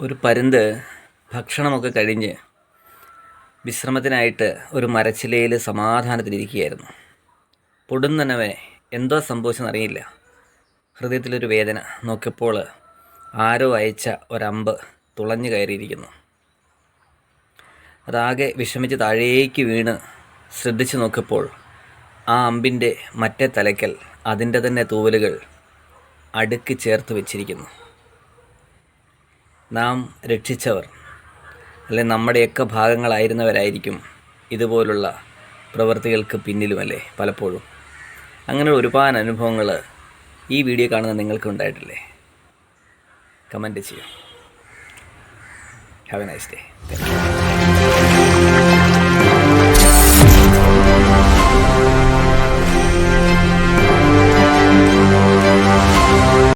ഒരു പരുന്ത് ഭക്ഷണമൊക്കെ കഴിഞ്ഞ് വിശ്രമത്തിനായിട്ട് ഒരു മരച്ചില്ലയിൽ സമാധാനത്തിലിരിക്കുകയായിരുന്നു. പൊടുന്നനവേ എന്തോ സംഭവിച്ചെന്നറിയില്ല. ഹൃദയത്തിലൊരു വേദന. നോക്കിയപ്പോൾ ആരോ അയച്ച ഒരമ്പ് തുളഞ്ഞു കയറിയിരിക്കുന്നു. അതാകെ വിഷമിച്ച് താഴേക്ക് വീണ് ശ്രദ്ധിച്ചു നോക്കിയപ്പോൾ ആ അമ്പിൻ്റെ മറ്റേ തലയ്ക്കൽ അതിൻ്റെ തന്നെ തൂവലുകൾ അടുക്കി ചേർത്ത് വെച്ചിരിക്കുന്നു. നാം രക്ഷിച്ചവർ, അല്ലെ നമ്മുടെയൊക്കെ ഭാഗങ്ങളായിരുന്നവരായിരിക്കും ഇതുപോലുള്ള പ്രവൃത്തികൾക്ക് പിന്നിലുമല്ലേ പലപ്പോഴും. അങ്ങനെ ഒരുപാട് അനുഭവങ്ങൾ ഈ വീഡിയോ കാണുന്ന നിങ്ങൾക്ക് ഉണ്ടായിട്ടില്ലേ? കമൻറ്റ് ചെയ്യാം. Have A nice day.